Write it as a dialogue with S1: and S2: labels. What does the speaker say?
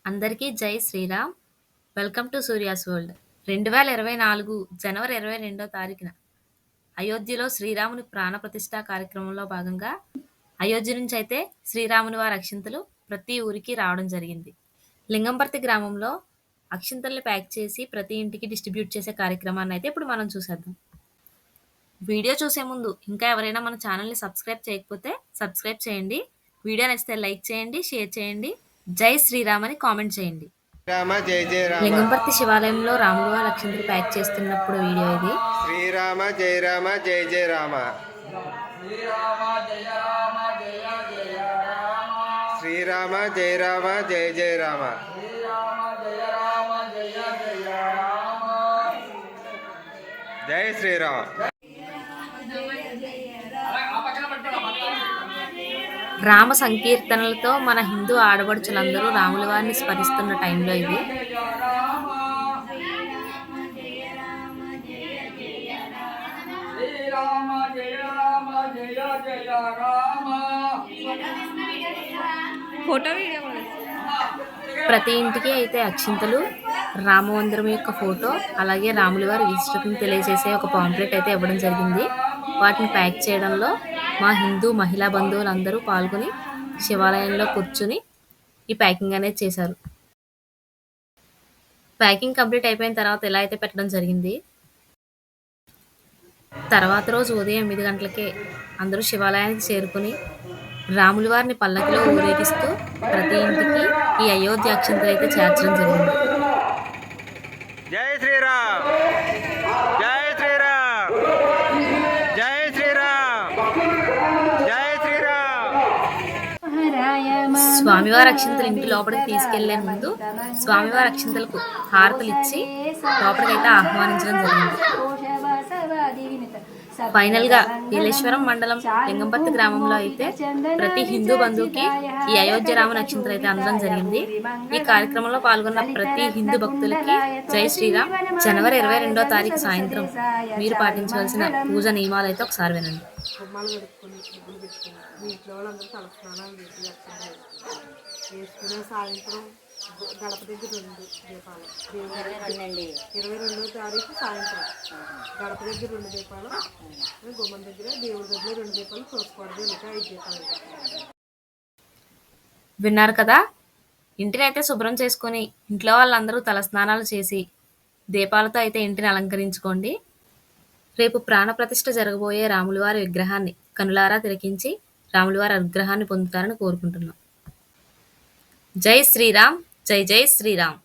S1: అందరికీ జై Shriram. Welcome to Surya's world. 2024 జనవరి 22వ తారీఖున అయోధ్యలో శ్రీరాముని ప్రాణ ప్రతిష్ఠా కార్యక్రమంలో భాగంగా అయోధ్య నుంచి అయితే శ్రీరాముని వారి అక్షింతలు ప్రతి ఊరికి రావడం జరిగింది. లింగంపర్తి గ్రామంలో అక్షింతల్ని ప్యాక్ చేసి ప్రతి ఇంటికి డిస్ట్రిబ్యూట్ చేసే కార్యక్రమాన్ని అయితే ఇప్పుడు మనం చూసేద్దాం. వీడియో చూసే ముందు ఇంకా ఎవరైనా మన ఛానల్ని సబ్స్క్రైబ్ చేయకపోతే సబ్స్క్రైబ్ చేయండి. వీడియో నచ్చితే లైక్ చేయండి, షేర్ చేయండి. జై శ్రీరామ్ అని కామెంట్ చేయండి.
S2: రామ జయ జయ రామ.
S1: లింగంపర్తి శివాలయంలో రాములు వారి అక్షింతలు ప్యాక్ చేస్తున్నప్పుడు వీడియో ఇది.
S2: శ్రీరామ జయ రామ జయ జయ రామ. శ్రీరామ జయ రామ జయ జయ రామ. జై శ్రీరామ్.
S1: రామ సంకీర్తనలతో మన హిందూ ఆడపడుచులందరూ రాముల వారిని స్మరిస్తున్న టైంలో ఇది. ప్రతి ఇంటికి అయితే అక్షింతలు, రామమందిరం యొక్క ఫోటో, అలాగే రాముల వారి విశిష్టతను తెలియజేసే ఒక పాంప్లెట్ అయితే ఇవ్వడం జరిగింది. వాటిని ప్యాక్ చేయడంలో మా హిందూ మహిళా బంధువులందరూ పాల్గొని శివాలయంలో కూర్చుని ఈ ప్యాకింగ్ అనేది చేశారు. ప్యాకింగ్ కంప్లీట్ అయిపోయిన తర్వాత ఎలా అయితే పెట్టడం జరిగింది. తర్వాత రోజు ఉదయం 8 గంటలకే అందరూ శివాలయానికి చేరుకుని రాముల వారిని పల్లకిలో ఊరేగిస్తూ ప్రతి ఇంటికి ఈ అయోధ్య అక్షింతలు అయితే చేర్చడం జరిగింది.
S2: జై శ్రీరామ్. జై శ్రీరామ్. జై శ్రీరామ్. జై శ్రీరామ్.
S1: స్వామివారి అక్షింతలు ఇంటి లోపలికి తీసుకెళ్లే ముందు స్వామివారి అక్షింతలకు హారతలు ఇచ్చి లోపలికైతే ఆహ్వానించడం జరిగింది. ఫైనల్ గా ఏలేశ్వరం మండలం లింగంపర్తి గ్రామంలో అయితే ప్రతి హిందూ బంధువుకి ఈ అయోధ్య రాముని అక్షింతలు అయితే అందడం జరిగింది. ఈ కార్యక్రమంలో పాల్గొన్న ప్రతి హిందూ భక్తులకి జై శ్రీరామ్. జనవరి 22వ తారీఖు సాయంత్రం మీరు పాటించవలసిన పూజ నియమాలు అయితే ఒకసారి వినండి.
S3: సాయంత్రం గడప దగ్గర 2 దీపాలు, 22వ తారీఖు సాయంత్రం గడప దగ్గర 2 దీపాలు, గుమ్మం దగ్గర దేవుడి దగ్గర 2 దీపాలు, చూసుకోవడం ఇంకా 5 దీపాలు.
S1: విన్నారు కదా. ఇంటిని అయితే శుభ్రం చేసుకొని ఇంట్లో వాళ్ళందరూ తలస్నానాలు చేసి దీపాలతో అయితే ఇంటిని అలంకరించుకోండి. రేపు ప్రాణప్రతిష్ఠ జరగబోయే రాములవారి విగ్రహాన్ని కనులారా తిలకించి రాములవారి అనుగ్రహాన్ని పొందుతారని కోరుకుంటున్నాం. జై శ్రీరామ్. జై జై శ్రీరామ్.